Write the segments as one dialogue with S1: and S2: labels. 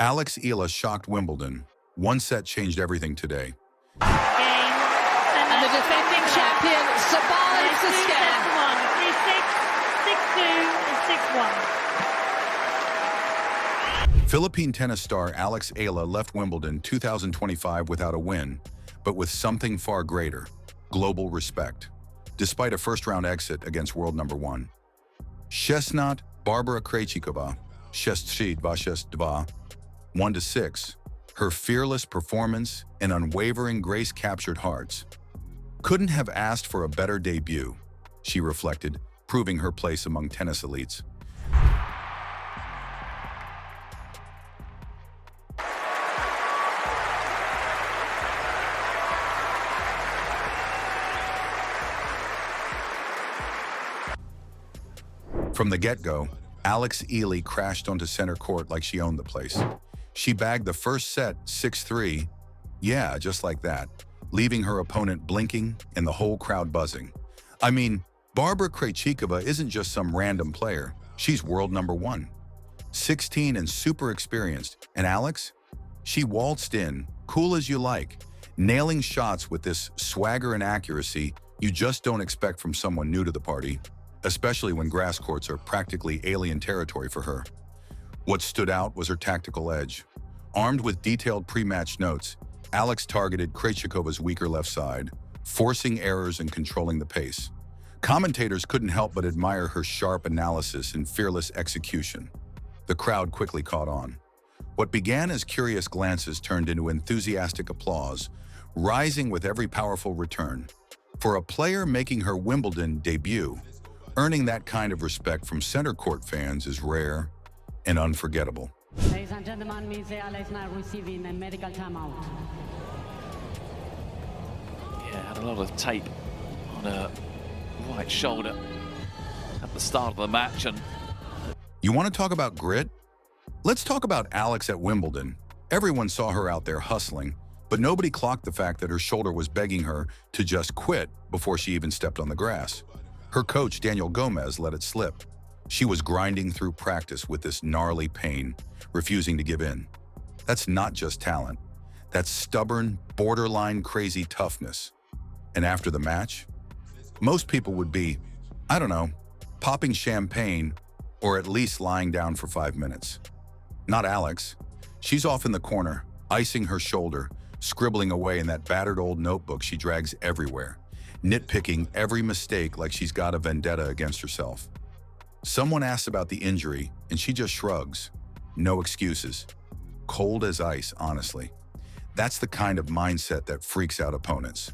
S1: Alex Eala shocked Wimbledon. One set changed everything today.
S2: And the defending champion survives the scare.
S3: 3-6, 6-2, and 6-1.
S1: Philippine tennis star Alex Eala left Wimbledon 2025 without a win, but with something far greater: global respect. Despite a first-round exit against world number 1. Shesnat Barbara Krejcikova, 6-3, 1-6. Her fearless performance and unwavering grace captured hearts. Couldn't have asked for a better debut, she reflected, proving her place among tennis elites. From the get-go, Alex Eala crashed onto center court like she owned the place. She bagged the first set 6-3, yeah, just like that, leaving her opponent blinking and the whole crowd buzzing. I mean, Barbara Krejcikova isn't just some random player. She's world number 1. 16 and super experienced. And Alex? She waltzed in, cool as you like, nailing shots with this swagger and accuracy you just don't expect from someone new to the party, especially when grass courts are practically alien territory for her. What stood out was her tactical edge. Armed with detailed pre-match notes, Alex targeted Krejcikova's weaker left side, forcing errors and controlling the pace. Commentators couldn't help but admire her sharp analysis and fearless execution. The crowd quickly caught on. What began as curious glances turned into enthusiastic applause, rising with every powerful return. For a player making her Wimbledon debut, earning that kind of respect from center court fans is rare and unforgettable.
S4: Ladies and gentlemen, Ms. Eala is now receiving a medical timeout.
S5: Yeah, had a lot of tape on her right shoulder at the start of the match. And
S1: you want to talk about grit? Let's talk about Alex at Wimbledon. Everyone saw her out there hustling, but nobody clocked the fact that her shoulder was begging her to just quit before she even stepped on the grass. Her coach, Daniel Gomez, let it slip. She was grinding through practice with this gnarly pain, refusing to give in. That's not just talent. That's stubborn, borderline crazy toughness. And after the match, most people would be, I don't know, popping champagne or at least lying down for 5 minutes. Not Alex. She's off in the corner, icing her shoulder, scribbling away in that battered old notebook she drags everywhere, nitpicking every mistake like she's got a vendetta against herself. Someone asks about the injury, and she just shrugs. No excuses. Cold as ice, honestly. That's the kind of mindset that freaks out opponents.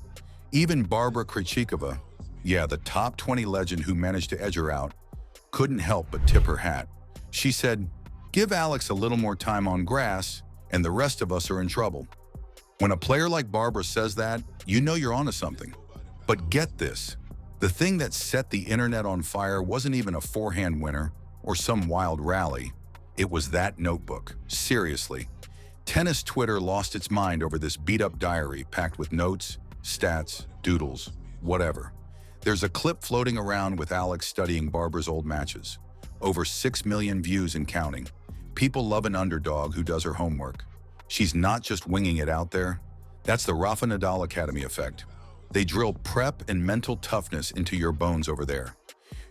S1: Even Barbara Krejcikova, yeah, the top 20 legend who managed to edge her out, couldn't help but tip her hat. She said, "Give Alex a little more time on grass, and the rest of us are in trouble." When a player like Barbara says that, you know you're onto something. But get this, the thing that set the internet on fire wasn't even a forehand winner or some wild rally. It was that notebook. Seriously. Tennis Twitter lost its mind over this beat-up diary packed with notes, stats, doodles, whatever. There's a clip floating around with Alex studying Barbara's old matches. Over 6 million views and counting. People love an underdog who does her homework. She's not just winging it out there. That's the Rafa Nadal Academy effect. They drill prep and mental toughness into your bones over there.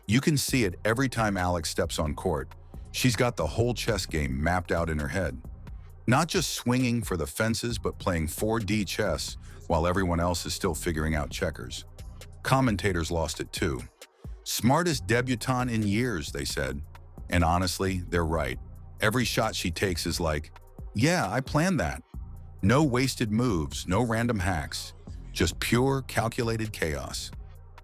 S1: You can see it every time Alex steps on court. She's got the whole chess game mapped out in her head. Not just swinging for the fences, but playing 4D chess while everyone else is still figuring out checkers. Commentators lost it too. Smartest debutante in years, they said. And honestly, they're right. Every shot she takes is like, yeah, I planned that. No wasted moves, no random hacks. Just pure, calculated chaos.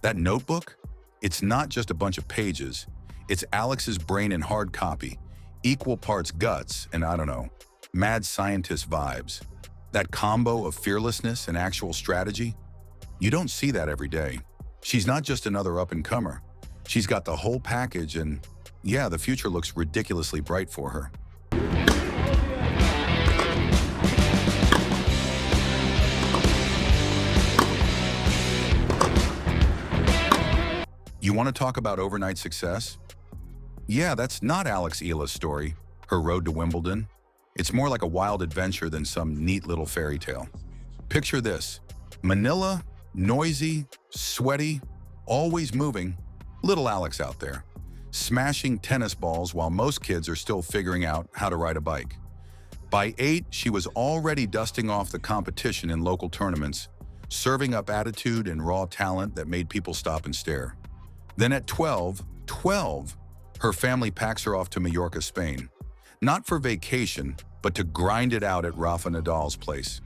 S1: That notebook? It's not just a bunch of pages. It's Alex's brain in hard copy, equal parts guts and, I don't know, mad scientist vibes. That combo of fearlessness and actual strategy? You don't see that every day. She's not just another up-and-comer. She's got the whole package and, yeah, the future looks ridiculously bright for her. You want to talk about overnight success? Yeah, that's not Alex Eala's story, her road to Wimbledon. It's more like a wild adventure than some neat little fairy tale. Picture this: Manila, noisy, sweaty, always moving, little Alex out there, smashing tennis balls while most kids are still figuring out how to ride a bike. By 8, she was already dusting off the competition in local tournaments, serving up attitude and raw talent that made people stop and stare. Then at 12, her family packs her off to Mallorca, Spain. Not for vacation, but to grind it out at Rafa Nadal's place.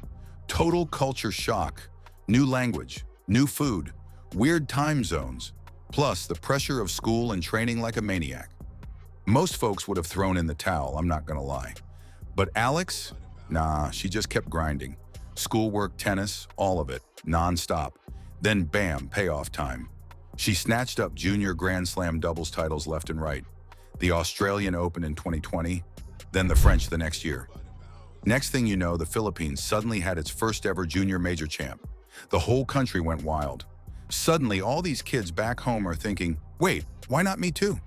S1: Total culture shock, new language, new food, weird time zones, plus the pressure of school and training like a maniac. Most folks would have thrown in the towel, I'm not gonna lie. But Alex? Nah, she just kept grinding. Schoolwork, tennis, all of it, non-stop. Then bam, payoff time. She snatched up junior Grand Slam doubles titles left and right. The Australian Open in 2020, then the French the next year. Next thing you know, the Philippines suddenly had its first ever junior major champ. The whole country went wild. Suddenly, all these kids back home are thinking, wait, why not me too?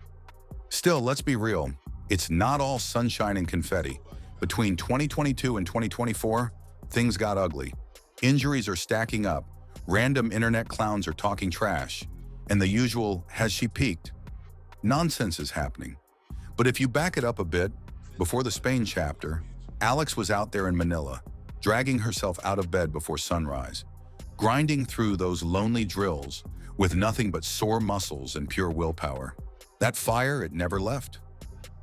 S1: Still, let's be real, it's not all sunshine and confetti. Between 2022 and 2024, things got ugly. Injuries are stacking up, random internet clowns are talking trash, and the usual, has she peaked? Nonsense is happening. But if you back it up a bit, before the Spain chapter, Alex was out there in Manila, dragging herself out of bed before sunrise, grinding through those lonely drills with nothing but sore muscles and pure willpower. That fire, it never left.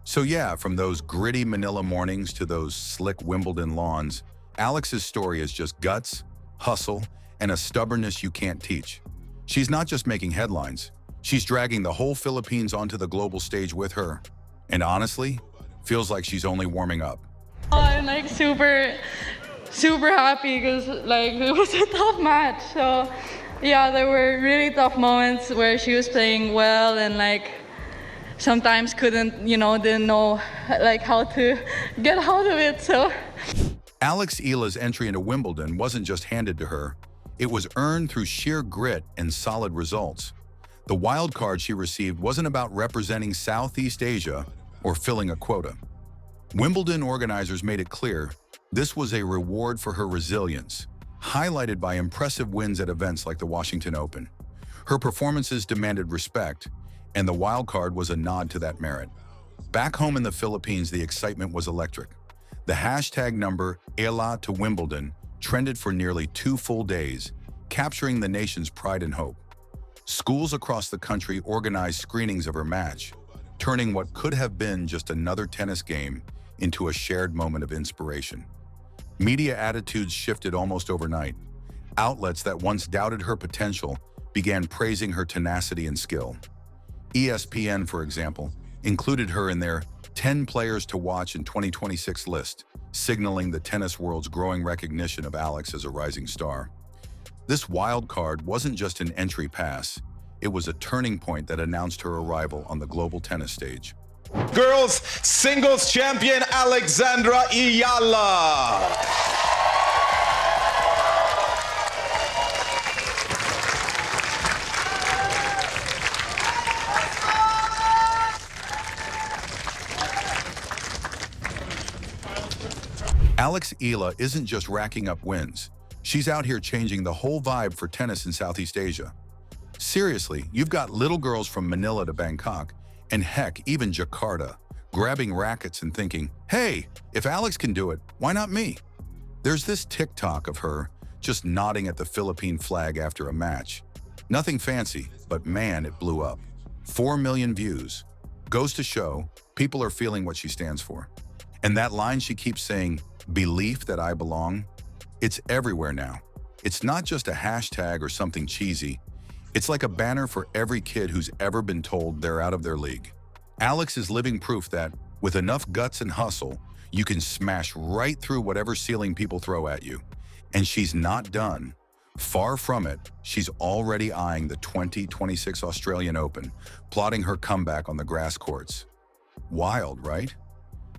S1: So yeah, from those gritty Manila mornings to those slick Wimbledon lawns, Alex's story is just guts, hustle, and a stubbornness you can't teach. She's not just making headlines, she's dragging the whole Philippines onto the global stage with her. And honestly, feels like she's only warming up.
S3: I'm like super happy because like it was a tough match. So yeah, there were really tough moments where she was playing well and like sometimes didn't know like how to get out of it. So
S1: Alex Eala's entry into Wimbledon wasn't just handed to her, it was earned through sheer grit and solid results. The wild card she received wasn't about representing Southeast Asia or filling a quota. Wimbledon organizers made it clear this was a reward for her resilience, highlighted by impressive wins at events like the Washington Open. Her performances demanded respect, and the wild card was a nod to that merit. Back home in the Philippines, the excitement was electric. The hashtag number Eala to Wimbledon trended for nearly 2 full days, capturing the nation's pride and hope. Schools across the country organized screenings of her match, turning what could have been just another tennis game into a shared moment of inspiration. Media attitudes shifted almost overnight. Outlets that once doubted her potential began praising her tenacity and skill. ESPN, for example, included her in their 10 players to watch in 2026 list, signaling the tennis world's growing recognition of Alex as a rising star. This wild card wasn't just an entry pass, it was a turning point that announced her arrival on the global tennis stage.
S6: Girls singles champion Alexandra Eala.
S1: Alex Eala isn't just racking up wins. She's out here changing the whole vibe for tennis in Southeast Asia. Seriously, you've got little girls from Manila to Bangkok, and heck, even Jakarta, grabbing rackets and thinking, hey, if Alex can do it, why not me? There's this TikTok of her just nodding at the Philippine flag after a match. Nothing fancy, but man, it blew up. 4 million views. Goes to show, people are feeling what she stands for. And that line she keeps saying, belief that I belong, it's everywhere now. It's not just a hashtag or something cheesy. It's like a banner for every kid who's ever been told they're out of their league. Alex is living proof that, with enough guts and hustle, you can smash right through whatever ceiling people throw at you. And she's not done. Far from it, she's already eyeing the 2026 Australian Open, plotting her comeback on the grass courts. Wild, right?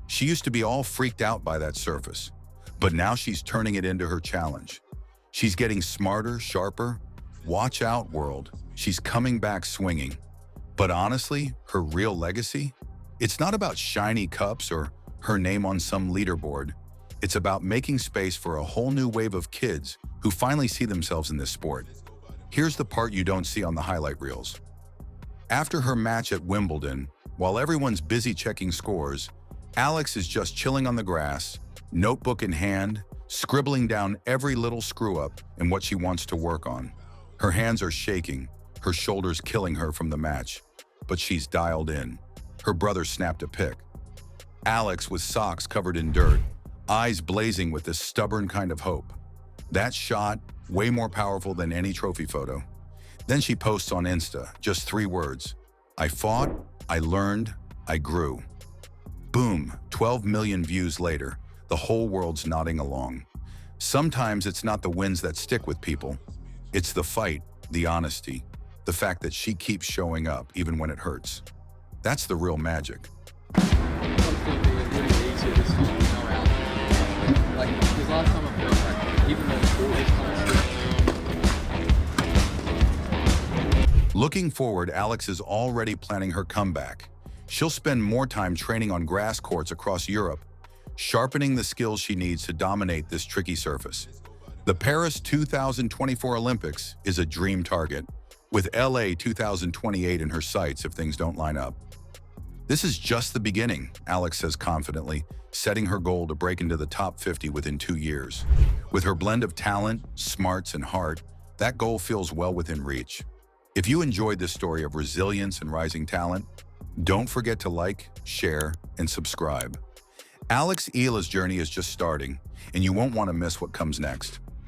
S1: She used to be all freaked out by that surface, but now she's turning it into her challenge. She's getting smarter, sharper. Watch out, world. She's coming back swinging. But honestly, her real legacy? It's not about shiny cups or her name on some leaderboard. It's about making space for a whole new wave of kids who finally see themselves in this sport. Here's the part you don't see on the highlight reels. After her match at Wimbledon, while everyone's busy checking scores, Alex is just chilling on the grass, notebook in hand, scribbling down every little screw-up and what she wants to work on. Her hands are shaking, her shoulders killing her from the match, but she's dialed in. Her brother snapped a pic. Alex with socks covered in dirt, eyes blazing with this stubborn kind of hope. That shot, way more powerful than any trophy photo. Then she posts on Insta, just 3 words. I fought, I learned, I grew. Boom, 12 million views later, the whole world's nodding along. Sometimes it's not the wins that stick with people. It's the fight, the honesty, the fact that she keeps showing up even when it hurts. That's the real magic. Looking forward, Alex is already planning her comeback. She'll spend more time training on grass courts across Europe, sharpening the skills she needs to dominate this tricky surface. The Paris 2024 Olympics is a dream target, with LA 2028 in her sights if things don't line up. This is just the beginning, Alex says confidently, setting her goal to break into the top 50 within 2 years. With her blend of talent, smarts, and heart, that goal feels well within reach. If you enjoyed this story of resilience and rising talent, don't forget to like, share, and subscribe. Alex Eala's journey is just starting, and you won't want to miss what comes next.